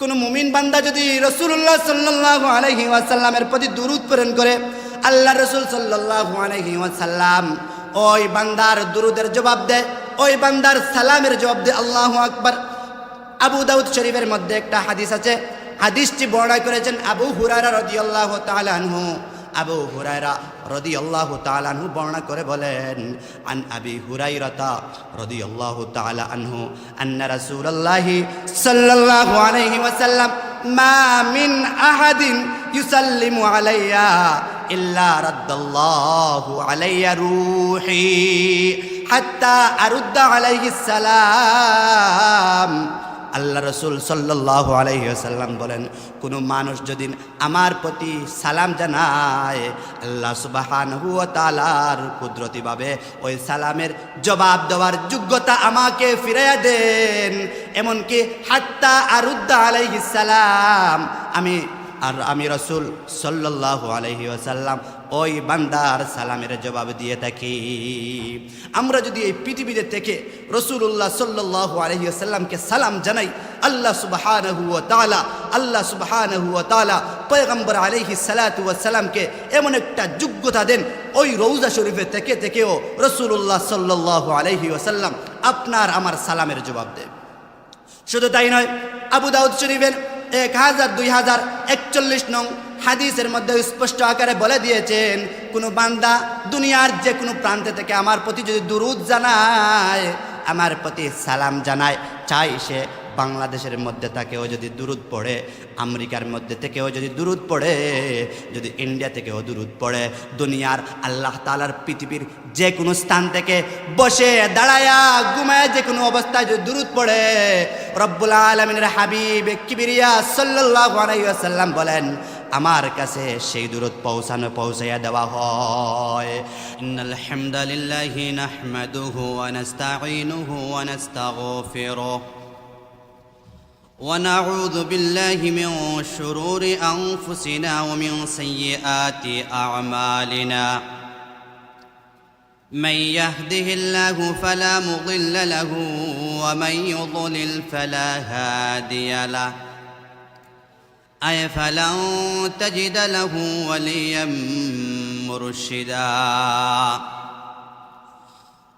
কোন মুমিন বান্দা যদি রাসূলুল্লাহ সাল্লাল্লাহু আলাইহি ওয়াসাল্লামের প্রতি দুরূদ প্রেরণ করে, আল্লাহ রাসূল সাল্লাল্লাহু আলাইহি ওয়াসাল্লাম ওই বান্দার দুরূদের জবাব দেয়, ওই বান্দার সালামের জবাব দেয়। আল্লাহু আকবার। আবু দাউদ শরীফের মধ্যে একটা হাদিস আছে, হাদিসটি বর্ণনা করেছেন আবু হুরায়রা রাদিয়াল্লাহু তাআলা আনহু। আবু হুরায়রা রাদিয়াল্লাহু তাআলা আনহু বর্ণনা করে বলেন, আন আবি হুরায়রাতা রাদিয়াল্লাহু তাআলা আনহু আন্না রাসূলুল্লাহি সাল্লাল্লাহু আলাইহি ওয়াসাল্লাম মা মিন আহাদিন ইউসাল্লিমু আলাইয়া ইল্লা রাদ্দাল্লাহু আলাইয়া রূহি হাত্তা আরুদ্দা আলাইহিস সালাম। আল্লাহ রসুল সাল্লাল্লাহু আলাইহি ওয়াসাল্লাম বলেন, কোনো মানুষ যদি আমার প্রতি সালাম জানায়, আল্লাহ সুবহানাহু ওয়া তাআলার কুদরতিভাবে ওই সালামের জবাব দেওয়ার যোগ্যতা আমাকে ফিরাইয়া দেন। এমনকি হাত্তা আরুদ্দা আলাইহিস সালাম, আমি রসুল সাল্লাল্লাহু আলাইহি ওয়াসাল্লাম ওই বান্দার সালামের জবাব দিয়ে থাকি। আমরা যদি এই পৃথিবীতে থেকে রাসূলুল্লাহ সাল্লাল্লাহু আলাইহি ওয়াসাল্লামকে সালাম জানাই, আল্লাহ সুবহানাহু ওয়া তাআলা পয়গম্বর আলাইহিস সালাতু ওয়াস সালামকে এমন একটা যোগ্যতা দেন, ওই রওজা শরীফে থেকে থেকেও রাসূলুল্লাহ সাল্লাল্লাহু আলাইহি ওয়াসাল্লাম আপনার আমার সালামের জবাব দেন। শুধু তাই নয়, আবু দাউদ শরীফের 1041 নং হাদিসের মধ্যে স্পষ্ট আকারে বলে দিয়েছেন, কোনো বান্দা দুনিয়ার যে কোনো প্রান্তে থেকে আমার প্রতি যদি দুরূদ জানায়, আমার প্রতি সালাম জানায়, চাই সে বাংলাদেশের মধ্যে থেকেও যদি দুরূদ পড়ে, আমেরিকার মধ্যে থেকেও যদি দুরূদ পড়ে, যদি ইন্ডিয়া থেকেও দুরূদ পড়ে, দুনিয়ার আল্লাহ তাআলার পৃথিবীর যে কোনো স্থান থেকে বসে দাঁড়ায়া ঘুমায় যে কোনো অবস্থায় যদি দুরূদ পড়ে, রব্বুল আলামিনের হাবিব কিবরিয়া সাল্লাল্লাহু আলাইহি ওয়াসাল্লাম বলেন, আমার কাছে সেই দুরূদ পৌঁছাইয়া দেওয়া হয়। ইন্নাল হামদালিল্লাহি নাহমাদুহু ওয়া নাস্তাঈনুহু ওয়া নাস্তাগফিরুহু ওয়া নাউযু বিল্লাহি মিন শুরুরি আনফুসিনা ওয়া মিন সাইয়্যাতি আ'মালিনা। من يهده الله فلا مضل له ومن يضلل فلا هادي له فلن تجد له وليا مرشدا.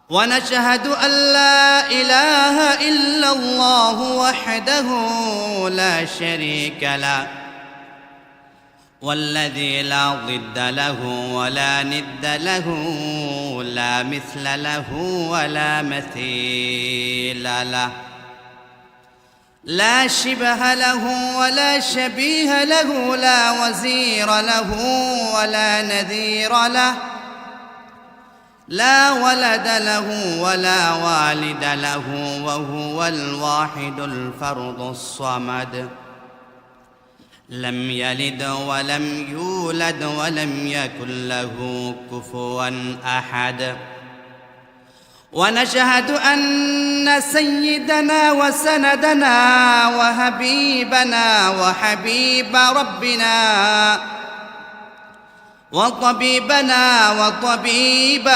ونشهد أن لا إله إلا الله وحده لا شريك له والذي لا ضد له ولا ند له لا مثل له ولا مثيل له لا شبه له ولا شبيه له لا وزير له ولا نذير له لا ولد له ولا والد له وهو الواحد الفرد الصمد لم يلد ولم يولد ولم يكن له كفوا أحد. ونشهد أن سيدنا وسندنا وحبيبنا وحبيب ربنا وطبيبنا وطبيب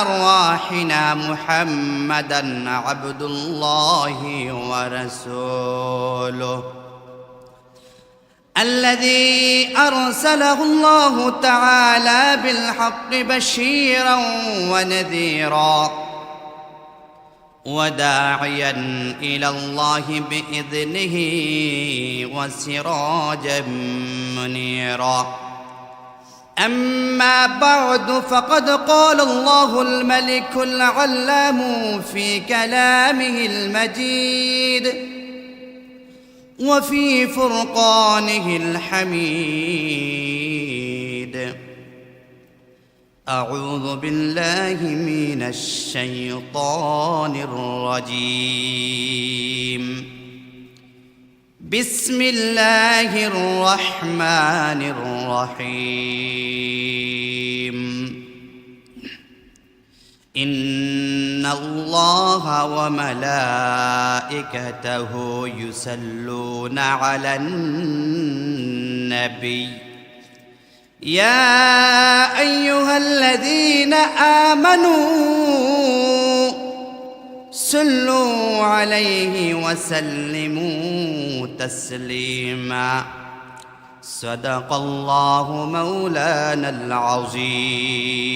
أرواحنا محمدا عبد الله ورسوله الذي أرسله الله تعالى بالحق بشيرا ونذيرا وداعيا إلى الله بإذنه وسراجا منيرا. أما بعد فقد قال الله الملك العلام في كلامه المجيد وفي فرقانه الحميد. أعوذ بالله من الشيطان الرجيم. بسم الله الرحمن الرحيم. إن الله وملائكته يصلون على النبي يا أيها الذين آمنوا صلوا عليه وسلموا تسليما صدق الله مولانا العظيم.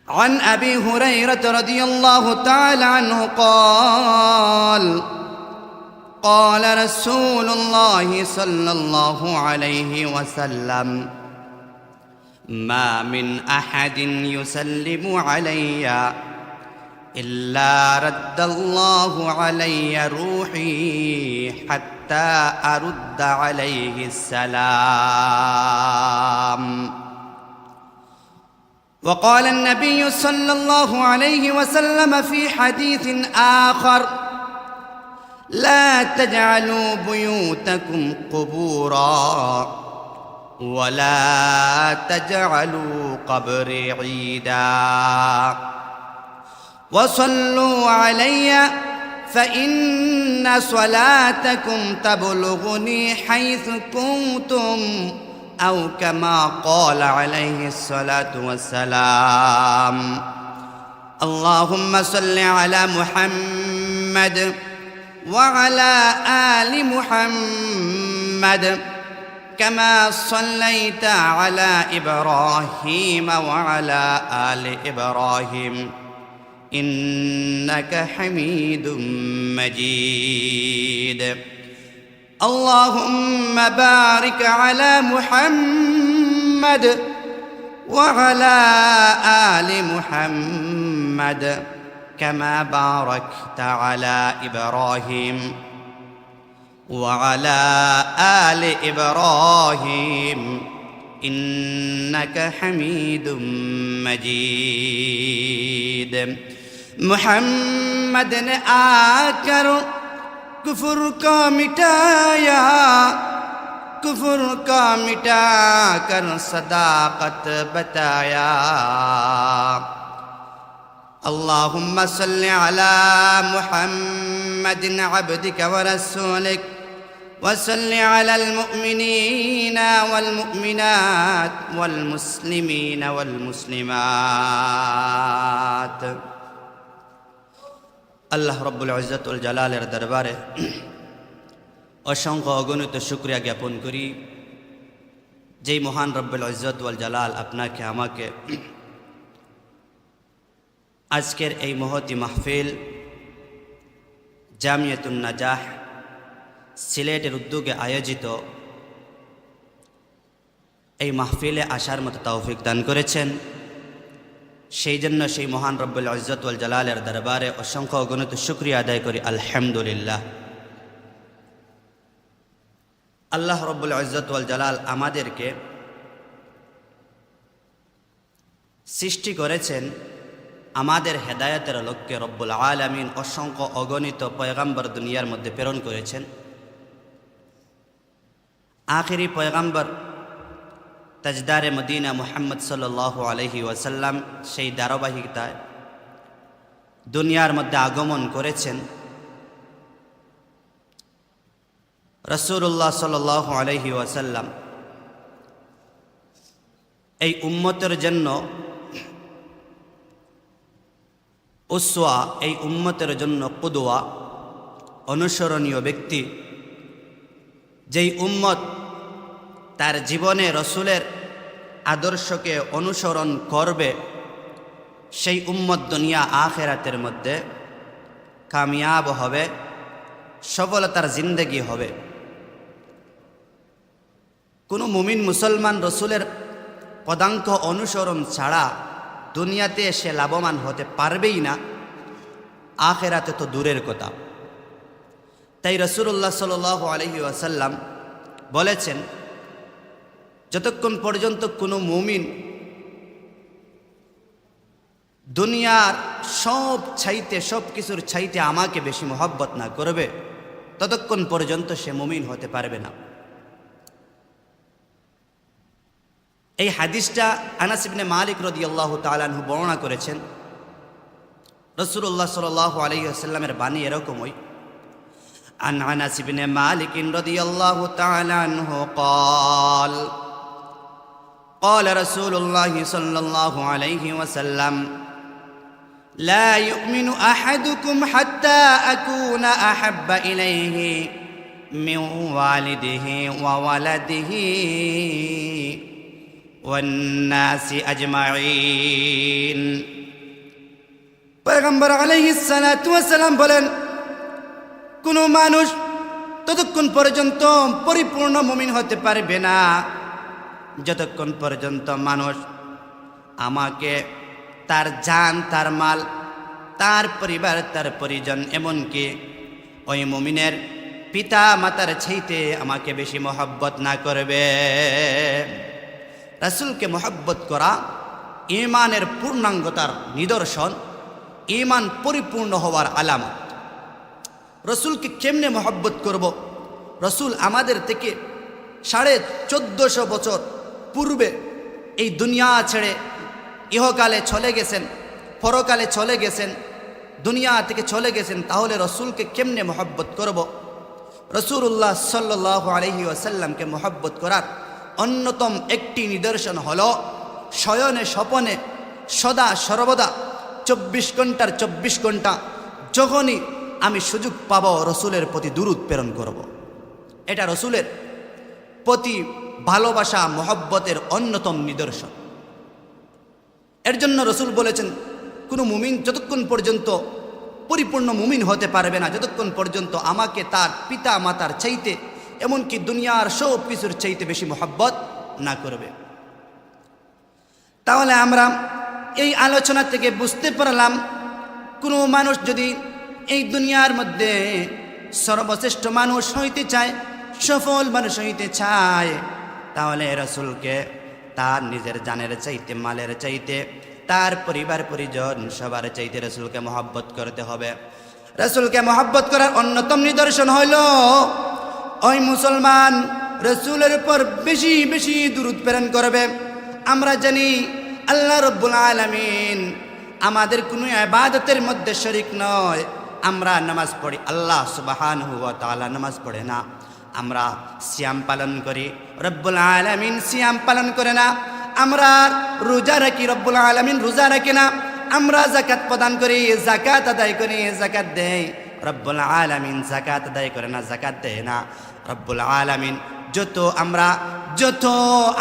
عن أبي هريرة رضي الله تعالى عنه قال قال رسول الله صلى الله عليه وسلم ما من أحد يسلم علي إلا رد الله علي روحي حتى أرد عليه السلام. وقال النبي صلى الله عليه وسلم في حديث آخر لا تجعلوا بيوتكم قبورا ولا تجعلوا قبري عيدا وصلوا علي فإن صلاتكم تبلغني حيث كنتم أو كما قال عليه الصلاة والسلام. اللهم صل على محمد وعلى آل محمد كما صليت على إبراهيم وعلى آل إبراهيم إنك حميد مجيد. اللهم بارك على محمد وعلى آل محمد كما باركت على إبراهيم وعلى آل إبراهيم إنك حميد مجيد. محمد نے آ کر کفر کا مٹایا، کفر کا مٹا کر صداقت بتایا. اللهم صل على محمد عبدك ورسولك وصل على المؤمنين والمؤمنات والمسلمين والمسلمات. আল্লাহ রব্বুল ইজ্জত ওয়াল জালালের দরবারে অসংখ্য অগণিত শুকরিয়া জ্ঞাপন করি, যেই মহান রব্বুল ইজ্জত ওয়াল জালাল আপনাকে আমাকে আজকের এই মহতি মাহফিল জামিয়াতুন নাজাহ সিলেটের উদ্যোগে আয়োজিত এই মাহফিলে আসার মতো তৌফিক দান করেছেন। সেই জন্য সেই মহান রব্বুল ইজ্জত ওয়াল জালালের দরবারে অসংখ্য অগণিত শুকরিয়া আদায় করি আলহামদুলিল্লাহ। আল্লাহ রব্বুল ইজ্জত ওয়াল জালাল আমাদেরকে সৃষ্টি করেছেন আমাদের হেদায়েতের লক্ষ্যে। রব্বুল আলামিন অসংখ্য অগণিত পয়গাম্বর দুনিয়ার মধ্যে প্রেরণ করেছেন। আখিরি পয়গাম্বর তাজদারে মদিনা মুহাম্মদ সাল্লাল্লাহু আলাইহি ওয়াসাল্লাম সেই ধারাবাহিকতায় দুনিয়ার মধ্যে আগমন করেছেন। রাসূলুল্লাহ সাল্লাল্লাহু আলাইহি ওয়াসাল্লাম এই উম্মতের জন্য উসওয়া, এই উম্মতের জন্য কুদওয়া, অনুসরণীয় ব্যক্তি। যেই উম্মত তার জীবনে রসুলের আদর্শকে অনুসরণ করবে, সেই উম্মত দুনিয়া আখিরাতের মধ্যে কামিয়াব হবে, সফলতার জিন্দেগি হবে। কোনো মুমিন মুসলমান রসুলের পদাঙ্ক অনুসরণ ছাড়া দুনিয়াতে সে লাভবান হতে পারবেই না, আখিরাতে তো দূরের কথা। তাই রাসূলুল্লাহ সাল্লাল্লাহু আলাইহি ওয়াসাল্লাম বলেছেন, যতক্ষণ পর্যন্ত কোনো মুমিন দুনিয়ার সব কিছুর চাইতে আমাকে বেশি মহব্বত না করবে, ততক্ষণ পর্যন্ত সে মুমিন হতে পারবে না। এই হাদিসটা আনাস ইবনে মালিক রাদিয়াল্লাহু তাআলা আনহু বর্ণনা করেছেন। রাসূলুল্লাহ সাল্লাল্লাহু আলাইহি ওয়াসাল্লামের বাণী এরকমই। عن أنس بن مالك رضي الله تعالى عنه قال قال رسول الله صلى الله عليه وسلم লা ইউমিনু আহাদুকুম হাত্তা আকুনা আহাব্বা ইলাইহি মিন ওয়ালিদিহি ওয়া ওয়ালাদিহি ওয়ান নাসি আজমাইন। পয়গম্বর আলাইহিস সালাতু ওয়াস সালাম বলেন, কোনো মানুষ ততক্ষণ পর্যন্ত পরিপূর্ণ মুমিন হতে পারবে না যতক্ষণ পর্যন্ত মানুষ আমাকে তার জান, তার মাল, তার পরিবার, তার পরিজন, এমনকি ওই মুমিনের পিতা মাতার চাইতে আমাকে বেশি মহব্বত না করবে। রাসূলকে মহব্বত করা ঈমানের পূর্ণাঙ্গতার নিদর্শন, ঈমান পরিপূর্ণ হওয়ার আলামত। রসুলকে কেমনে মহব্বত করব? রসুল আমাদের থেকে 1450 বছর পূর্বে এই দুনিয়া ছেড়ে ইহকালে চলে গেছেন, পরকালে চলে গেছেন, দুনিয়া থেকে চলে গেছেন। তাহলে রসুলকে কেমনে মহব্বত করব? রসুল্লাহ সাল্লাল্লাহু আলাইহি ওয়াসাল্লামকে মহব্বত করার অন্যতম একটি নিদর্শন হলো শয়নে স্বপনে সদা সর্বদা 24 ঘন্টার 24 ঘন্টা যখনই আমি সুযোগ পাব রসুলের প্রতি দুরূদ প্রেরণ করব। এটা রসুলের প্রতি ভালোবাসা, মহব্বতের অন্যতম নিদর্শন। এর জন্য রসুল বলেছেন, কোনো মুমিন যতক্ষণ পর্যন্ত পরিপূর্ণ মুমিন হতে পারবে না যতক্ষণ পর্যন্ত আমাকে তার পিতা মাতার চাইতে, এমনকি দুনিয়ার সব কিছুর চাইতে বেশি মহব্বত না করবে। তাহলে আমরা এই আলোচনা থেকে বুঝতে পারলাম, কোনো মানুষ যদি এই দুনিয়ার মধ্যে সর্বশ্রেষ্ঠ মানুষ হইতে চায়, সফল মানুষ হইতে চায়, তাহলে রসুলকে তার নিজের জানের চাইতে, মালের চাইতে, তার পরিবার পরিজন সবার চাইতে রসুলকে মহব্বত করতে হবে। রসুলকে মহব্বত করার অন্যতম নিদর্শন হইল ওই মুসলমান রসুলের উপর বেশি বেশি দুরূদ প্রেরণ করবে। আমরা জানি আল্লাহ রব্বুল আলামিন আমাদের কোনো ইবাদতের মধ্যে শরীক নয়। আমরা নামাজ পড়ি, আল্লাহ সুবহানাহু ওয়া তাআলা নামাজ পড়ে না। আমরা সিয়াম পালন করি, রব্বুল আলামিন সিয়াম পালন করে না। আমরা রোজা রাখি, রব্বুল আলামিন রোজা রাখে না। আমরা যাকাত প্রদান করি, যাকাত আদায় করি, যাকাত দেই, রব্বুল আলামিন যাকাত আদায় করে না, যাকাত দেয় না। রব্বুল আলামিন আমরা যত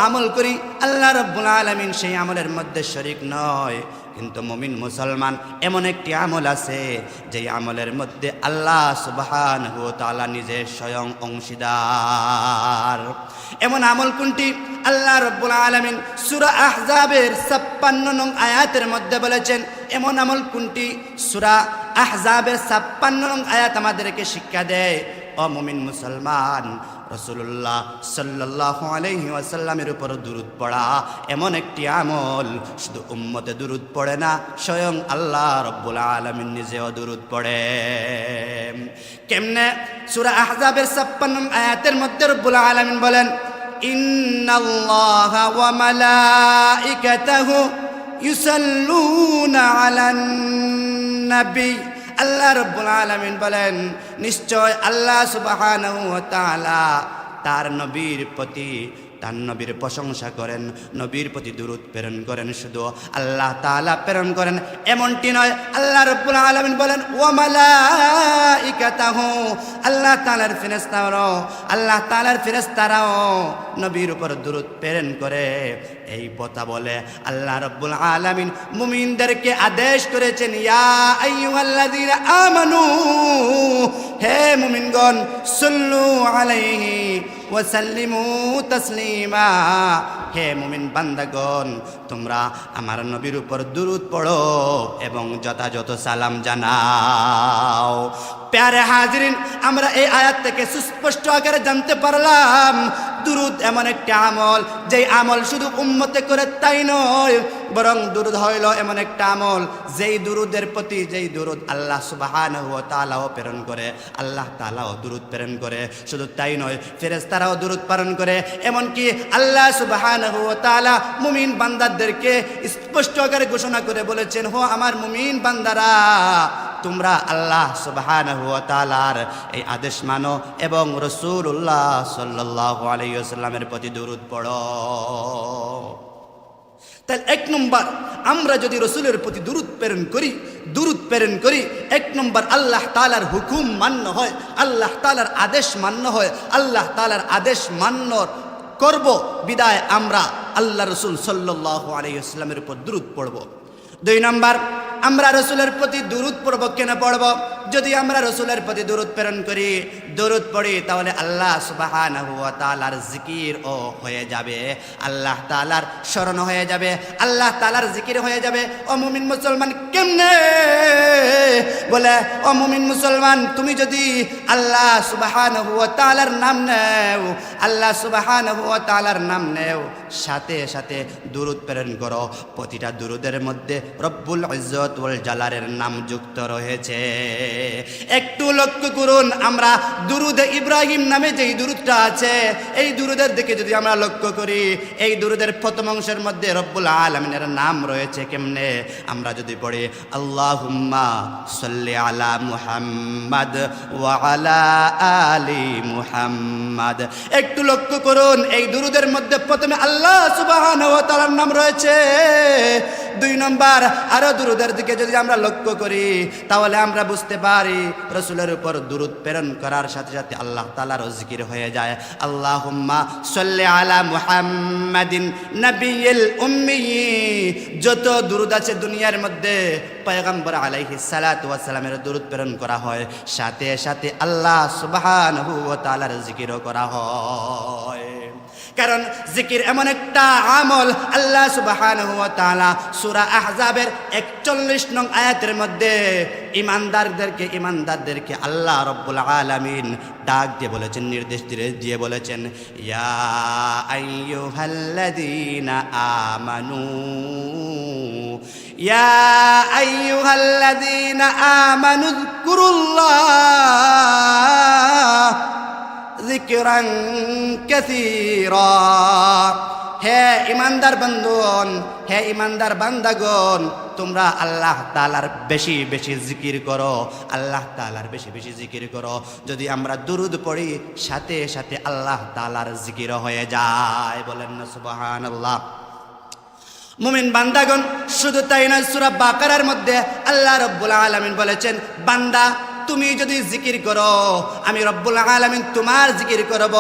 আমল করি, আল্লাহ রব্বুল আলামিন সেই আমলের মধ্যে শরীক নয়। কিন্তু মুমিন মুসলমান এমন একটি আমল আছে যেই আমলের মধ্যে আল্লাহ সুবহানাহু ওয়া তাআলা নিজে স্বয়ং অংশীদার। এমন আমল কোনটি? আল্লাহ রব্বুল আলামিন সূরা আহজাবের 56 নং আয়াতের মধ্যে বলেছেন। এমন আমল কোনটি? সূরা আহজাবের 56 নং আয়াত আমাদেরকে শিক্ষা দেয়, ও মুমিন মুসলমান, রাসূলুল্লাহ সাল্লাল্লাহু আলাইহি ওয়াসাল্লামের উপর দুরূদ পড়া এমন একটি আমল, শুধু উম্মতে দুরূদ পড়ে না, স্বয়ং আল্লাহ রব্বুল আলামিন নিজেও দুরূদ পড়ে। কেমনে? সূরা আহজাবের 56 আয়াতের মধ্যে রব্বুল আলামিন বলেন, ইন্নাল্লাহা ওয়া মালাইকাতাহু ইউসাল্লুনা আলান নবী। আল্লাহ রব্বুল আলামিন বলেন, নিশ্চয় আল্লাহ সুবহানাহু ওয়া তাআলা তার নবীর প্রতি, তার নবীর প্রশংসা করেন, নবীর প্রতি দুরূদ প্রেরণ করেন। শুধু আল্লাহ তাআলা প্রেরণ করেন এমনটি নয়, আল্লাহ রব্বুল আলামিন বলেন ওয়া মালাইকাতাহু, আল্লাহ তাআলার ফেরেশতারাও, আল্লাহ তাআলার ফেরেশতারাও নবীর উপর দুরূদ প্রেরণ করে। এই কথা বলে আল্লাহ রব্বুল আলামিন মুমিনদেরকে আদেশ করেছেন, ইয়া আইয়ুহাল্লাযীনা আমানু, হে মুমিনগণ, সাল্লু আলাইহি ওয়া সাল্লিমু তাসলিমা, হে মুমিন বান্দাগণ, তোমরা আমার নবীর উপর দুরূদ পড়ো এবং যথাযথ সালাম জানাও। প্যারে হাজিরিন, আমরা এই আয়াত থেকে সুস্পষ্ট আকারে জানতে পারলাম দুরূদ এমন একটি আমল, যেই আমল শুধু উম্মতে করে তাই নয়, বরং দুরূদ হইল এমন একটা আমল যেই দুরূদের প্রতি, যেই দুরূদ আল্লাহ সুবহানাহু ওয়া তাআলাও প্রেরণ করে, আল্লাহ তাআলাও দুরূদ প্রেরণ করে। শুধু তাই নয়, ফেরেশতারাও দুরূদ প্রেরণ করে। এমনকি আল্লাহ সুবহানাহু ওয়া তাআলা মুমিন বান্দাদেরকে স্পষ্ট আকারে ঘোষণা করে বলেছেন, হো আমার মুমিন বান্দারা, তোমরা আল্লাহ সুবহানাহু ওয়া তাআলার এই আদেশ মানো এবং রাসূলুল্লাহ সাল্লাল্লাহু আলাইহি ওয়াসাল্লামের প্রতি দুরূদ পড়ো। তাহলে 1 নম্বর, আমরা যদি রসুলের প্রতি দুরূদ প্রেরণ করি 1 নম্বর আল্লাহ তাআলার হুকুম মান্য হয়, আল্লাহ তাআলার আদেশ মান্য হয়, আল্লাহ তাআলার আদেশ মান্য করব বিদায় আমরা আল্লাহ রসুল সাল্লাল্লাহু আলাইহি ওয়াসাল্লামের উপর দুরূদ পড়ব। 2 নম্বর, আমরা রসুলের প্রতি দুরূদ পড়ব কেন পড়ব? যদি আমরা রসুলের প্রতি দুরূদ প্রেরণ করি, দুরূদ পড়ি, তাহলে আল্লাহ সুবহানাহু ওয়া তাআলার জিকির ও হয়ে যাবে, আল্লাহ তাআলার স্মরণ হয়ে যাবে, আল্লাহ তাআলার জিকির হয়ে যাবে। ও মুমিন মুসলমান, কেমনে? বলে, ও মুমিন মুসলমান, তুমি যদি আল্লাহ সুবহানাহু ওয়া তাআলার নাম নেও, আল্লাহ সুবহানাহু ওয়া তাআলার নাম নেও, সাথে সাথে দুরূদ প্রেরণ করো, প্রতিটা দুরূদের মধ্যে রব্বুল ইজ্জত ওয়াল জালালের নাম যুক্ত রয়েছে। একটু লক্ষ্য করুন, আমরা দুরুদে ইব্রাহিম নামে যেই দুরুদটা আছে, এই দুরুদের দিকে যদি আমরা লক্ষ্য করি, এই দুরুদের প্রথম অংশের মধ্যে রব্বুল আলামিনের নাম রয়েছে। কেমনে? আমরা যদি পড়ি আল্লাহুম্মা সাল্লি আলা মুহাম্মাদ ওয়া আলা আলি মুহাম্মাদ, একটু লক্ষ্য করুন, এই দুরুদের মধ্যে প্রথমে আল্লাহ সুবহানাহু ওয়া তাআলার নাম রয়েছে। 2 নম্বর, আরো দুরুদের দিকে যদি আমরা লক্ষ্য করি, তাহলে আমরা বুঝতে পারি রসুলের উপর দুরূদ প্রেরণ করার সাথে সাথে আল্লাহ তাআলার জিকির হয়ে যায়। আল্লাহুম্মা সাল্লি আলা মুহাম্মাদিন নাবিয়িল উম্মি, যত দুরূদ আছে দুনিয়ার মধ্যে পয়গম্বর আলাইহিস সালাতু ওয়াস সালামের দুরূদ প্রেরণ করা হয়, সাথে সাথে আল্লাহ সুবহানাহু ওয়া তাআলার জিকিরও করা হয়। কারণ জিকির এমন একটা আমল, আল্লাহ সুবহানাহু ওয়া তাআলা সূরা আহজাবের 41 নং আয়াতের মধ্যে ইমানদারদেরকে আল্লাহ রব্বুল আলামিন ডাক দিয়ে বলেছেন, নির্দেশ দিয়ে বলেছেন, ইয়া আইয়ুহাল্লাযীনা আমানু, ইয়া আইয়ুহাল্লাযীনা আমানু যকুরুল্লাহ যিকরান কাসীরা। হে ইমানদার বন্ধুগণ, হে ইমানদার বান্দাগণ, তোমরা আল্লাহ তাআলার বেশি বেশি জিকির করো, আল্লাহ তাআলার বেশি বেশি জিকির করো। যদি আমরা দুরূদ পড়ি, সাথে সাথে আল্লাহ তাআলার জিকির হয়ে যায়। বলেন না সুবহানাল্লাহ। মুমিন বান্দাগণ, শুধু তাই না, সূরা বাকারার মধ্যে আল্লাহ রাব্বুল আলামিন বলেছেন, বান্দা তুমি যদি জিকির করো, আমি রব্বুল আলামিন তোমার জিকির করব।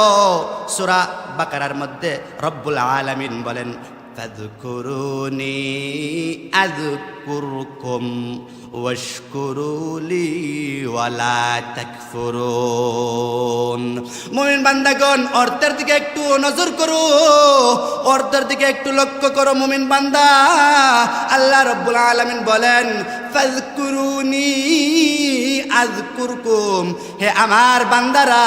সূরা বাকারার মধ্যে রব্বুল আলামিন বলেন, ফাযকুরুনি আযকুরকুম ওয়াশকুরুলি ওয়ালা তাকফুরুন। মুমিন বান্দাগণ, অর্থের দিকে একটু নজর করো, অর্থের দিকে একটু লক্ষ্য করো। মুমিন বান্দা, আল্লাহ রাব্বুল আলামিন বলেন, ফাযকুরুনি আযকুরকুম, হে আমার বান্দারা,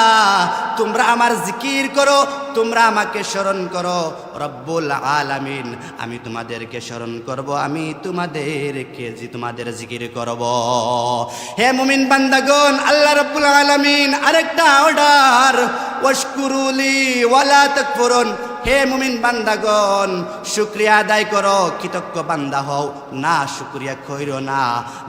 তোমরা আমার জিকির করো, তোমরা আমাকে স্মরণ করো। রব্বুল আলামিন, আমি তোমাদেরকে স্মরণ করব, আমি তোমাদের জিকির করব। হে মুমিন বান্দাগণ, আল্লাহ রাব্বুল আলামিন আরেকটা অর্ডার, ওয়াশকুরুলি ওয়ালা তাকফুরুন। হে মুমিন বান্দাগণ, শুকরিয়া আদায় করো, কৃতজ্ঞ বান্দা হও, না শুকরিয়া কইরো না,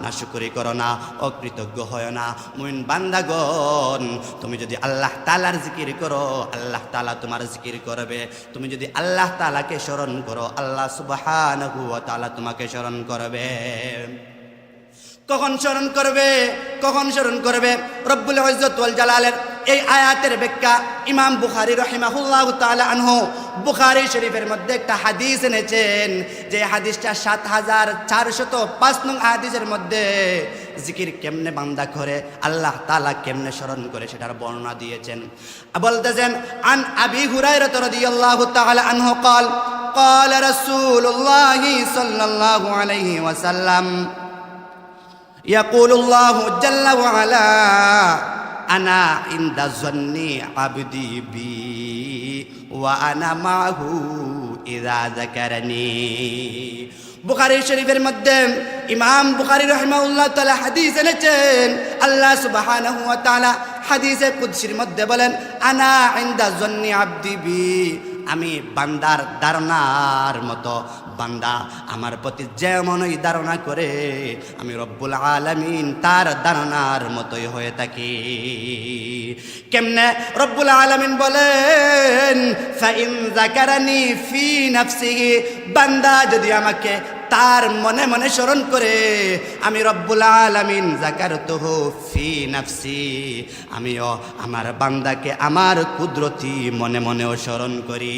না শুকরি করো না, অকৃতজ্ঞ হয় না। মুমিন বান্দাগণ, তুমি যদি আল্লাহ তাআলার জিকির করো, আল্লাহ তাআলা তোমার জিকির করবে। তুমি যদি আল্লাহ তাআলাকে স্মরণ করো, আল্লাহ সুবহানাহু ওয়া তাআলা তোমাকে স্মরণ করবে। কখন স্মরণ করবে? কখন স্মরণ করবে? রব্বুল ইজ্জত ওয়াল জালালের এই আয়াতের ব্যাখ্যা ইমাম বুখারী রাহিমাহুল্লাহু তাআলা আনহু বুখারী শরীফের মধ্যে একটা হাদিস এনেছেন, যে হাদিসটা 7405 নং হাদিসের মধ্যে জিকির কেমনে বান্দা করে, আল্লাহ তাআলা কেমনে স্মরণ করে, সেটার বর্ণনা দিয়েছেন। বলতেছেন, আন আবি হুরায়রা রাদিয়াল্লাহু তাআলা আনহু قال قال رسول الله صلى الله عليه وسلم يقول الله جل وعلا أنا عند ظن عبدي بي وأنا معه إذا ذكرني। বুখারী শরীফের মধ্যে ইমাম বুখারী রাহিমাহুল্লাহ তাআলা হাদিস এনেছেন। আল্লাহ সুবহানাহু ওয়া তাআলা হাদিসে কুদসির মধ্যে বলেন, আনা ইনদা জন্নি আবদি বি, আমি বান্দার ধারণার মতো, বান্দা আমার প্রতি যেমনই ধারণা করে আমি রব্বুল আলামিন তার ধারণার মতোই হয়ে থাকি। কেমনে? রব্বুল আলামিন বলেন, ফাইন যাকারানি ফি নাফসিহি, বান্দা যদি আমাকে তার মনে মনে স্মরণ করে, আমি রব্বুল আলামিন যাকারতুহু ফি নাফসি, আমিও আমার বান্দাকে আমার কুদরতি মনে মনেও স্মরণ করি।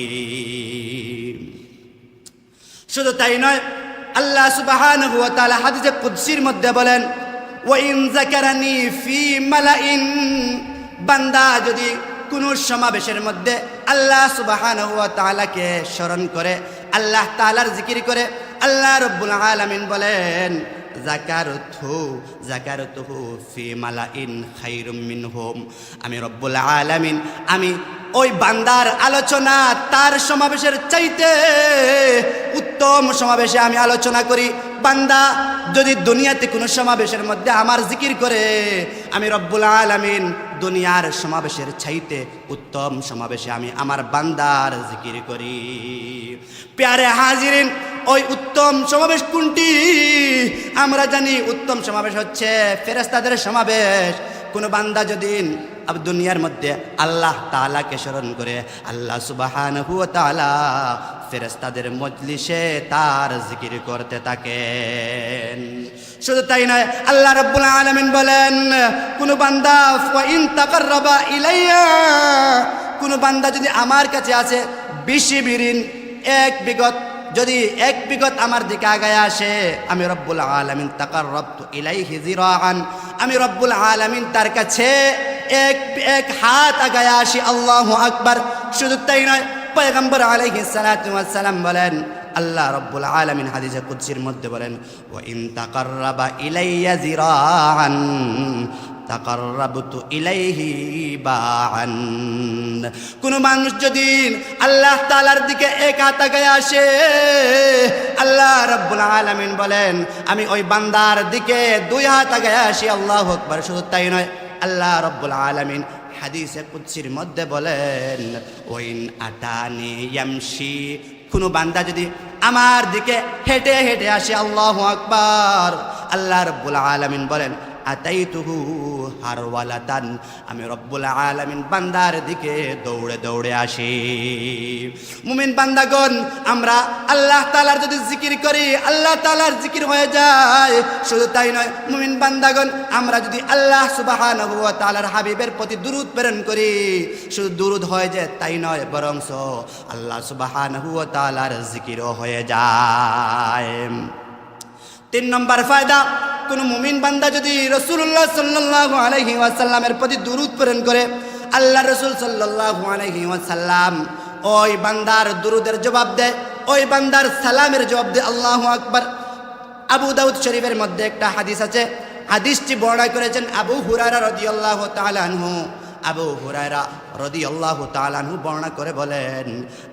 শুধু তাই নয়, আল্লাহ সুবহানাহু ওয়া তাআলা হাদিসে কুদসির মধ্যে বলেন, ওয়া ইন যাকারানি ফি মালাইন, বান্দা যদি কোন সমাবেশের মধ্যে আল্লাহ সুবহানাহু ওয়া তাআলাকে স্মরণ করে, আল্লাহ তাআলার জিকির করে, আল্লাহ রব্বুল আলামিন বলেন, যাকারতুহু ফি মালাইন খায়রুম মিনহুম, আমি রব্বুল আলামিন আমি ওই বান্দার আলোচনা তার সমাবেশের চাইতে উত্তম সমাবেশে আমি আলোচনা করি। বান্দা যদি দুনিয়াতে কোনো সমাবেশের মধ্যে আমার জিকির করে, আমি রব্বুল আলামিন দুনিয়ার সমাবেশের চাইতে উত্তম সমাবেশে আমি আমার বান্দার জিকির করি। প্যারে হাজিরিন, ওই উত্তম সমাবেশ কোনটি? আমরা জানি উত্তম সমাবেশ হচ্ছে ফেরেশতাদের সমাবেশ। কোনো বান্দা যদি দুনিয়ার মধ্যে আল্লাহ তাআলাকে স্মরণ করে, আল্লাহ সুবহানাহু ওয়া তাআলা ফেরেশতাদের মজলিসে তার জিকির করতে থাকেন। শুধু তাই নয়, আল্লাহ রাব্বুল আলামিন বলেন, কোন বান্দা ওয়া ইন তাকাররাবা ইলাইয়া, কোন বান্দা যদি আমার কাছে আসে, বিশিবিরিন, এক বিগত, যদি এক বিগত আমার দিকে আগায় আসে, আমি রব্বুল আলামিন তাকাররাবতু ইলাইহি যিরাআন, আমি রব্বুল আলামিন তার কাছে এক হাত আগায় আসি। আল্লাহু আকবার। শুধু তাই নয়, পয়গম্বর আলাইহিস সালাতু ওয়াস সালাম বলেন, আল্লাহ রব্বুল আলামিন হাদিসে কুদসির মধ্যে বলেন, ওয়া ইন তাকাররাবা ইলাইয়া যিরাআন তাকাররাবতু ইলাইহি বাআন, কোন মানুষ যদি আল্লাহ তাআলার দিকে এক হাত আগায় আসে, আল্লাহ রাব্বুল আলামিন বলেন, আমি ওই বান্দার দিকে দুই হাত আগায় আসি। আল্লাহু আকবার। শুধু তাই নয়, আল্লাহ রাব্বুল আলামিন হাদিসে কুদসির মধ্যে বলেন, ওয়াইন আতানি ইয়ামশি, কোন বান্দা যদি আমার দিকে হেঁটে হেঁটে আসে, আল্লাহু আকবার, আল্লাহ রাব্বুল আলামিন বলেন, আতাইতুহু হারওয়ালাতান, আমি রব্বুল আলামিন বান্দার দিকে দৌড়ে দৌড়ে আসি। মুমিন বান্দাগণ, আমরা আল্লাহ তাআলার যদি জিকির করি, আল্লাহ তাআলার জিকির হয়ে যায়। শুধু তাই নয়, মুমিন বান্দাগণ, আমরা যদি আল্লাহ সুবহানাহু ওয়া তাআলার হাবিবের প্রতি দুরূদ প্রেরণ করি, শুধু দুরূদ হয়ে যায় তাই নয়, বরংস আল্লাহ সুবহানাহু ওয়া তাআলার জিকিরও হয়ে যায়। 3 নম্বর ফায়দা, কোন মুমিন বান্দা যদি রাসূলুল্লাহ সাল্লাল্লাহু আলাইহি ওয়াসাল্লামের প্রতি দুরূদ প্রেরণ করে, আল্লাহ রাসূল সাল্লাল্লাহু আলাইহি ওয়াসাল্লাম ওই বান্দার দুরূদের জবাব দেয়, ওই বান্দার সালামের জবাব দেয়। আল্লাহু আকবার। আবু দাউদ শরীফের মধ্যে একটা হাদিস আছে, হাদিসটি বর্ণনা করেছেন আবু হুরায়রা রাদিয়াল্লাহু তাআলা আনহু। আবু হুরায়রা রাদিয়াল্লাহু তাআলা আনহু বর্ণনা করে বলেন,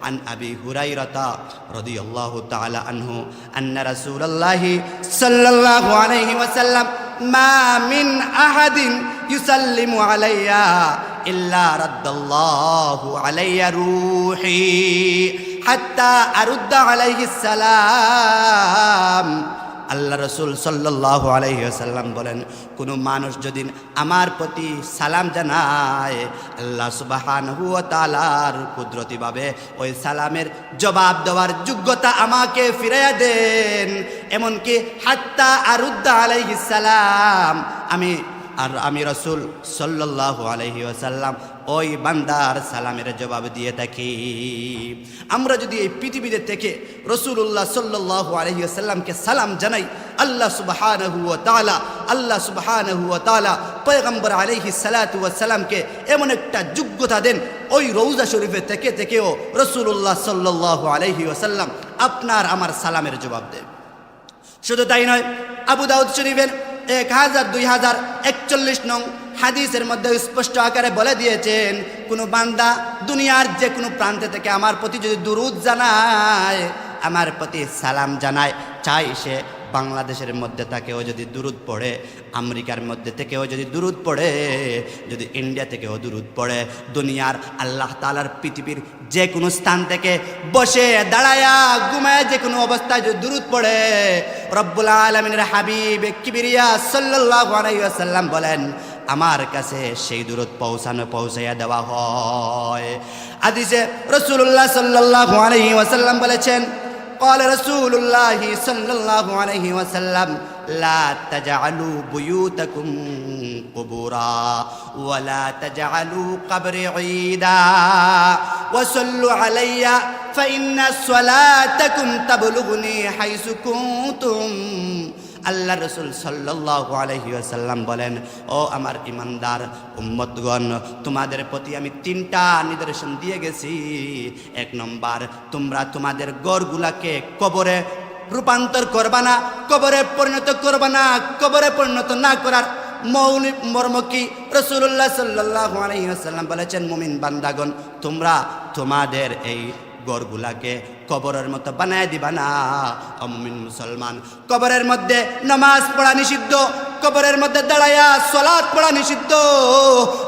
আন আবি হুরায়রাতা রাদিয়াল্লাহু তাআলা আনহু আন্না রাসূলুল্লাহি সাল্লাল্লাহু আলাইহি ওয়াসাল্লাম মা মিন আহাদিন ইউসাল্লিমু আলাইয়া ইল্লা রাদ্দাল্লাহু আলাইয়া রূহি হাত্তা আরুদ্দা আলাইহিস সালাম। আল্লাহ রসুল সাল্লাল্লাহু আলাইহি ওয়াসাল্লাম বলেন, কোনো মানুষ যদি আমার প্রতি সালাম জানায়, আল্লাহ সুবহানাহু ওয়া তাআলার কুদরতিভাবে ওই সালামের জবাব দেওয়ার যোগ্যতা আমাকে ফিরাইয়া দেন। এমনকি হাত্তা আরুদ্দা আলাইহিস সালাম, আমি রসুল সাল্লাল্লাহু আলাইহি ওয়াসাল্লাম ওই বান্দার সালামের জবাব দিয়ে থাকি। আমরা যদি এই পৃথিবীতে থেকে রাসূলুল্লাহ সাল্লাল্লাহু আলাইহি ওয়াসাল্লামকে সালাম জানাই, আল্লাহ সুবহানাহু ওয়া তাআলা পয়গম্বর আলাইহিস সালাতু ওয়াস সালামকে এমন একটা যোগ্যতা দেন, ওই রওজা শরীফে থেকে থেকেও রাসূলুল্লাহ সাল্লাল্লাহু আলাইহি ওয়াসাল্লাম আপনার আমার সালামের জবাব দেন। শুধু তাই নয়, আবু দাউদ শরীফের 1041 নং হাদিসের মধ্যে স্পষ্ট আকারে বলে দিয়েছেন, কোনো বান্দা দুনিয়ার যে কোনো প্রান্তে থেকে আমার প্রতি যদি দুরূদ জানায়, আমার প্রতি সালাম জানায়, চাই সে বাংলাদেশের মধ্যে থেকেও যদি দুরুদ পড়ে, আমেরিকার মধ্যে থেকেও যদি দুরুদ পড়ে, যদি ইন্ডিয়া থেকেও দুরুদ পড়ে, দুনিয়ার আল্লাহ তাআলার পৃথিবীর যে কোনো স্থান থেকে বসে দাঁড়ায়া ঘুমায় যে কোনো অবস্থায় যদি দুরুদ পড়ে, রব্বুল আলামিনের হাবিব কিবরিয়া সাল্লাল্লাহু আলাইহি ওয়াসাল্লাম বলেন আমার কাছে সেই দুরুদ পৌঁছাইয়া দেওয়া হয়। হাদিসে রাসূলুল্লাহ সাল্লাল্লাহু আলাইহি ওয়াসাল্লাম বলেছেন, قال رسول الله صلى الله عليه وسلم لا تجعلوا بيوتكم قبورا ولا تجعلوا قبري عيدا وصلوا علي فإن صلاتكم تبلغني حيث كنتم। আল্লাহ রসুল সাল্লাল্লাহু আলাইহি ওয়াসাল্লাম বলেন, ও আমার ইমানদার উম্মতগণ, তোমাদের প্রতি আমি 3টা নিদর্শন দিয়ে গেছি। 1 নম্বর, তোমরা তোমাদের ঘরগুলাকে কবরে রূপান্তর করবা না, কবরে পরিণত করবা না। কবরে পরিণত না করার মৌলিক মর্ম কি? রাসূলুল্লাহ সাল্লাল্লাহু আলাইহি ওয়াসাল্লাম বলেছেন, মুমিন বান্দাগণ, তোমরা তোমাদের এই ঘরগুলাকে কবরের মতো বানায় দিবা না। মুমিন মুসলমান, কবরের মধ্যে নামাজ পড়া নিষিদ্ধ, কবরের মধ্যে দাঁড়ায়া সালাত পড়া নিষিদ্ধ,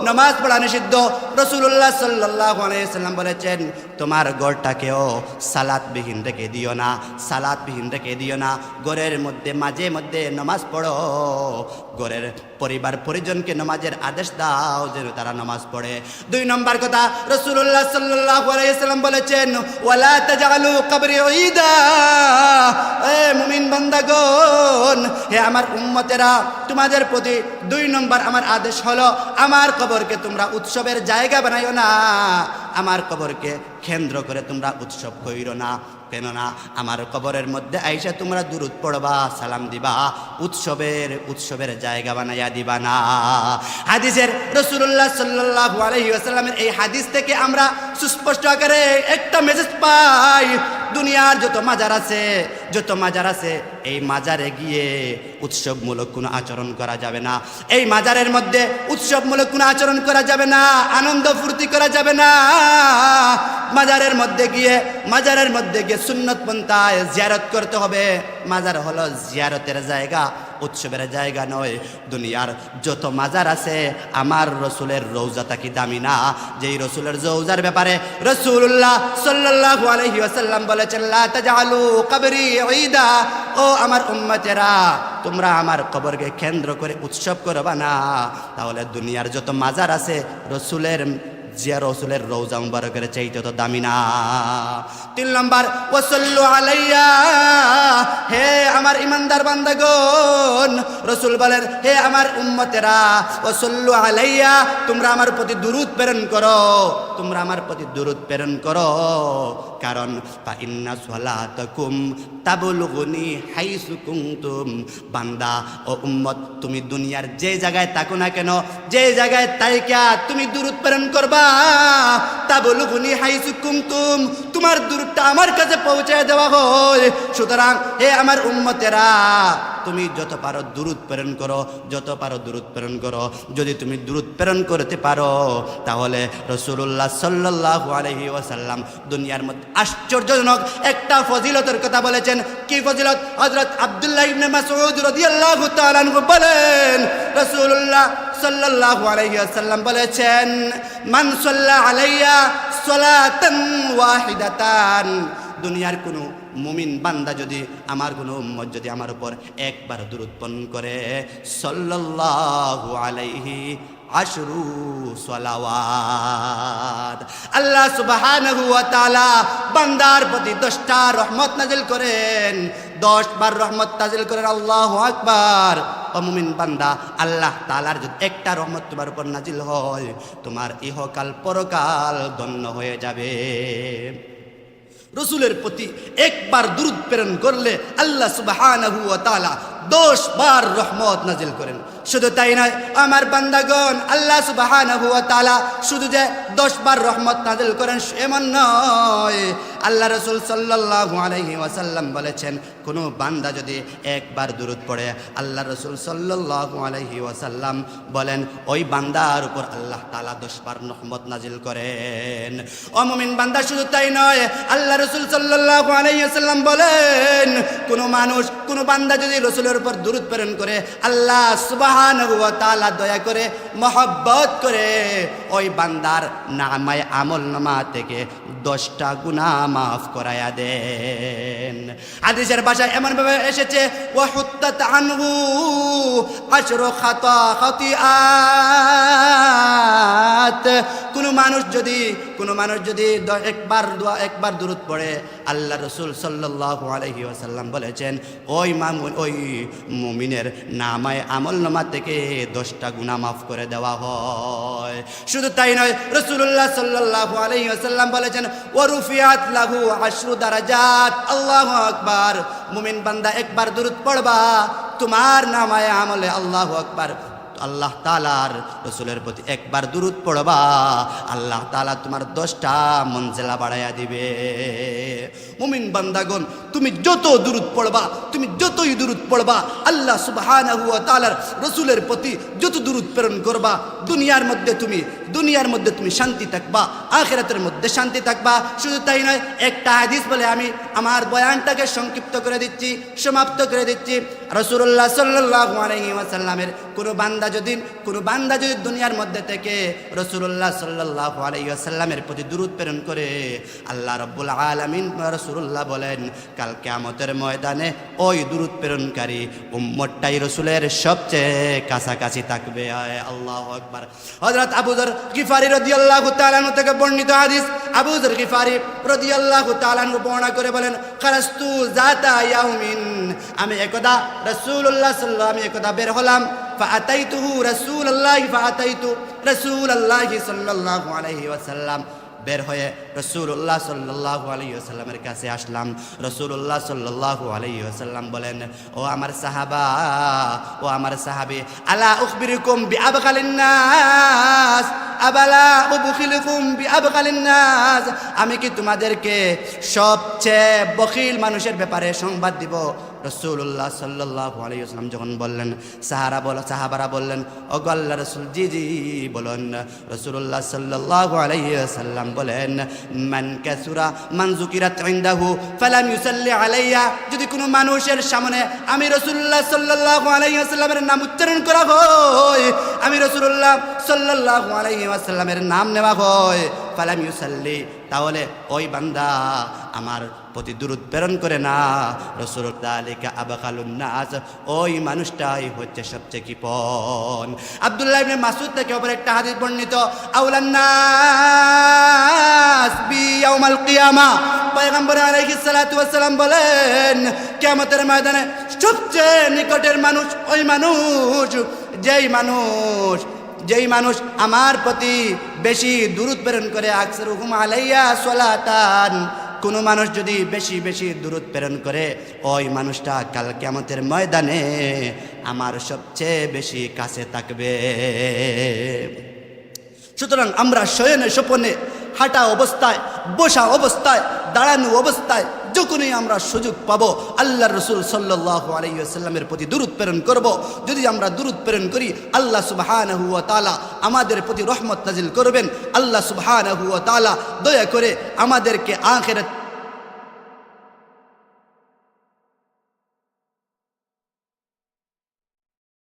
নামাজ পড়া নিষিদ্ধ। রাসূলুল্লাহ সাল্লাল্লাহু আলাইহি ওয়াসাল্লাম বলেছেন, তোমার ঘরটাকেও সালাতবিহীন রেখে দিও না, সালাতবিহীন রেখে দিও না। ঘরের মধ্যে মাঝে মধ্যে নামাজ পড়ো, ঘরের পরিবার পরিজনকে নামাজের আদেশ দাও যেন তারা নামাজ পড়ে। 2 নম্বর কথা, রাসূলুল্লাহ সাল্লাল্লাহু আলাইহি ওয়াসাল্লাম বলেছেন, ওয়ালা তাজআলু কবরি ঈদা। এ মুমিন বান্দাগণ, হে আমার উম্মতেরা, তোমাদের প্রতি 2 নম্বর আমার আদেশ হলো, আমার কবরকে তোমরা উৎসবের জায়গা বানাইও না, আমার কবরকে কেন্দ্র করে তোমরা উৎসব কইরো না। কেননা আমার কবরের মধ্যে আইসা তোমরা দুরুদ পড়বা, সালাম দিবা, উৎসবের জায়গা বানাইয়া দিবা না। হাদিসের রাসূলুল্লাহ সাল্লাল্লাহু আলাইহি ওয়াসাল্লামের এই হাদিস থেকে আমরা সুস্পষ্ট আকারে একটা মেসেজ পাই, দুনিয়ার যত মাজার আছে এই মাজারে গিয়ে উৎসবমূলক কোনো আচরণ করা যাবে না। এই মাজারের মধ্যে উৎসবমূলক কোনো আচরণ করা যাবে না, আনন্দ ফুর্তি করা যাবে না। মাজারের মধ্যে গিয়ে সুন্নত পন্থায় জিয়ারত করতে হবে। মাজার হলো জিয়ারতের জায়গা, উৎসবের জায়গা নয়। দুনিয়ার যত মাজার আছে, আমার রসুলের রওজাটা কি দামি না? যেই রসুলের রওজার ব্যাপারে রাসূলুল্লাহ সাল্লাল্লাহু আলাইহি ওয়াসাল্লাম বলেছেন, লা তাজআলু কবরি ঈদা। ও আমার উম্মতেরা, তোমরা আমার কবরকে কেন্দ্র করে উৎসব করবা না। তাহলে দুনিয়ার যত মাজার আছে রসুলের রওজা মুবারকের চাইতে তো দামি না। 3 নম্বর, ওয়াসাল্লু আলাইয়া। হে আমার ইমানদার বান্দাগণ, রাসূল বলেন, হে আমার উম্মতেরা, ওয়াসাল্লু আলাইয়া, তোমরা আমার প্রতি দুরূদ প্রেরণ করো, কারণ ফা ইন্না সালাতাকুম তাবলুগুনি হাইসু কুনতুম। বান্দা ও উম্মত, তুমি দুনিয়ার যে জায়গায় থাকো না কেন, যে জায়গায় তাইকা তুমি দুরূদ প্রেরণ করবা, তাবলুগুনি হাইসু কুনতুম, তোমার দুরূদটা আমার কাছে পৌঁছায় দেওয়া হয়। সুতরাং হে আমার উম্মতেরা, তুমি যত পারো দুরূদ প্রেরণ করো। যদি তুমি দুরূদ প্রেরণ করতে পারো, তাহলে রাসূলুল্লাহ সাল্লাল্লাহু আলাইহি ওয়াসাল্লাম দুনিয়ার মধ্যে আশ্চর্যজনক একটা ফজিলতের কথা বলেছেন। কি ফজিলত? হযরত আব্দুল্লাহ ইবনে মাসউদ রাদিয়াল্লাহু তাআলা আনহু বলেন, রাসূলুল্লাহ সাল্লাল্লাহু আলাইহি ওয়াসাল্লাম বলেছেন, মান সাল্লা আলাইয়া সালাতান ওয়াহিদাতান। দুনিয়ার কোনো মুমিন বান্দা যদি, আমার কোনো উম্মত যদি আমার উপর একবার দুরূদ পাঠ করে, সাল্লাল্লাহু আলাইহি আশরু সালাওয়াত, আল্লাহ সুবহানাহু ওয়া তাআলা বান্দার প্রতি 10টা রহমত নাজিল করেন। 10 বার রহমত নাজিল করেন। আল্লাহু আকবার। ও মুমিন বান্দা, আল্লাহ তাআলার যদি একটা রহমত তোমার উপর নাজিল হয়, তোমার ইহকাল পরকাল ধন্য হয়ে যাবে। রসুলের প্রতি একবার দুরূদ প্রেরণ করলে আল্লাহ সুবহানাহু ওয়া তাআলা 10 বার রহমত নাজিল করেন। শুধু তাই নয় আমার বান্দাগণ, আল্লাহ সুবহানাহু ওয়া তাআলা শুধু যে 10 বার রহমত নাজিল করেন এমন নয়, আল্লাহ রাসূল সাল্লাল্লাহু আলাইহি ওয়াসাল্লাম বলেছেন কোন বান্দা যদি একবার দুরূদ পড়ে, আল্লাহ রাসূল সাল্লাল্লাহু আলাইহি ওয়াসাল্লাম বলেন ওই বান্দার উপর আল্লাহ তাআলা 10 বার রহমত নাজিল করেন। ও মুমিন বান্দা, শুধু তাই নয়, আল্লাহ রাসূল সাল্লাল্লাহু আলাইহি ওয়াসাল্লাম বলেন কোন বান্দা যদি রাসূলের উপর দুরূদ প্রেরণ করে, আল্লাহ সুবহানাহু ওয়া তাআলা দয়া করে মহব্বত করে ওই বান্দার নামায়ে আমলনামা থেকে 10টা গুনাহ মাফ করায়া দেন। হাদিসের ভাষায় এমন ভাবে এসেছে ওয়া হুত্তাত আনহু আশরু খাতিয়াত। কোন মানুষ যদি একবার দুরূদ পড়ে, আল্লাহ রাসূল সাল্লাল্লাহু আলাইহি ওয়াসাল্লাম বলেছেন ওই মুমিনের নামায়ে আমলনামা থেকে 10টা গুনাহ মাফ করে দেওয়া হয়। শুধু তাই নয়, রাসূলুল্লাহ সাল্লাল্লাহু আলাইহি ওয়াসাল্লাম বলেছেন ওয়া রুফিআত লাহু 10 দারাজাত। আল্লাহু আকবার। মুমিন বান্দা একবার দুরূদ পড়বা, তোমার নামায়ে আমলে আল্লাহু আকবার আল্লাহ তাআলার রাসূলের প্রতি একবার দুরূদ পড়বা, আল্লাহ তাআলা তোমার 10টা মঞ্জিলা বাড়ায়া দিবে। মুমিন বান্দাগণ, তুমি যত দুরূদ পড়বা, তুমি যতই দুরূদ পড়বা, আল্লাহ সুবহানাহু ওয়া তাআলার রাসূলের প্রতি যত দুরূদ প্রেরণ করবা, দুনিয়ার মধ্যে তুমি শান্তি থাকবা, আখিরাতের মধ্যে শান্তি থাকবা। শুধু তাই নয়, একটা হাদিস বলে আমি আমার বয়ানটাকে সংক্ষিপ্ত করে দিচ্ছি, সমাপ্ত করে দিচ্ছি। রাসূলুল্লাহ সাল্লাল্লাহু আলাইহি ওয়াসাল্লামের কোন বান্দা যদি দুনিয়ার মধ্যে থেকে রাসূলুল্লাহ সাল্লাল্লাহু আলাইহি ওয়াসাল্লামের প্রতি দুরূদ প্রেরণ করে, আল্লাহ রাব্বুল আলামিন রাসূলুল্লাহ বলেন কাল কিয়ামতের ময়দানে ওই দুরূদ প্রেরণকারী উম্মতটাই রাসূলের সবচেয়ে কাছাকাছি থাকবে। আল্লাহু আকবার। হযরত আবু যর গিফারি রাদিয়াল্লাহু তাআলা আনহু থেকে বর্ণিত হাদিস, আবু যর গিফারি রাদিয়াল্লাহু তাআলা আনহু বর্ণনা করে বলেন খারাজতু যাতা ইয়াউমিন, আমি একদা রাসূলুল্লাহ সাল্লাল্লাহু আমি একদা বের হলাম, ফাআতাইতুহু রাসূলুল্লাহি সাল্লাল্লাহু আলাইহি ওয়াসাল্লাম, বের হয়ে রাসূলুল্লাহ সাল্লাল্লাহু আলাইহি ওয়াসাল্লামের কাছে আসলাম। রাসূলুল্লাহ সাল্লাল্লাহু আলাইহি ওয়াসাল্লাম বলেন ও আমার সাহাবা, ও আমার সাহাবী, আলা উখবিরুকুম বিআবখালিন নাস আবালা উবখিলুকুম বিআবখালিন নাস, আমি কি তোমাদেরকে সবচেয়ে বখিল মানুষের ব্যাপারে সংবাদ দিব? রাসূলুল্লাহ সাল্লাল্লাহু আলাইহি ওয়াসাল্লাম যখন বললেন, সাহাবারা বললেন ও আল্লাহর রাসূল, জি বলেন। রাসূলুল্লাহ সাল্লাল্লাহু আলাইহি ওয়াসাল্লাম বলেন মান যুকিরাত ইনদাহু ফালাম ইউসাল্লি আলাইয়া, যদি কোনো মানুষের সামনে আমি রাসূলুল্লাহ সাল্লাল্লাহু আলাইহি ওয়াসাল্লামের নাম উচ্চারণ করা হয়, আমি রাসূলুল্লাহ সাল্লাল্লাহু আলাইহি ওয়াসাল্লামের নাম নেওয়া হয়, ফালাম ইউসাল্লি, তাহলে ওই বান্দা আমার প্রতি দুরূদ প্রেরণ করে না, রাসূলুল্লাহ আলাইকা আবখালুন নাস, ওই মানুষটাই হচ্ছে সবচেয়ে কৃপণ। আব্দুল্লাহ ইবনে মাসউদ থেকে অপর একটা হাদিস বর্ণিত, আউলান নাস বি ইয়াউমাল কিয়ামা, পয়গম্বর আলাইহিস সালাতু ওয়াস সালাম বলেন কিয়ামতের ময়দানে সবচেয়ে নিকটের মানুষ ওই মানুষ যেই মানুষ আমার প্রতি বেশি দুরূদ প্রেরণ করে, আকসারুহুম আলাইয়া সালাতান, কোনো মানুষ যদি বেশি বেশি দুরূদ প্রেরণ করে, ওই মানুষটা কাল কিয়ামতের ময়দানে আমার সবচেয়ে বেশি কাছে থাকবে। সুতরাং আমরা শয়নে স্বপনে, হাঁটা অবস্থায়, বসা অবস্থায়, দাঁড়ানো অবস্থায় যখনই আমরা সুযোগ পাবো আল্লাহর রাসূল সাল্লাল্লাহু আলাইহি ওয়াসাল্লামের প্রতি দুরূদ প্রেরণ করব। যদি আমরা দুরূদ প্রেরণ করি, আল্লাহ সুবহানাহু ওয়া তাআলা আমাদের প্রতি রহমত নাজিল করবেন। আল্লাহ সুবহানাহু ওয়া তাআলা দয়া করে আমাদেরকে আখিরাত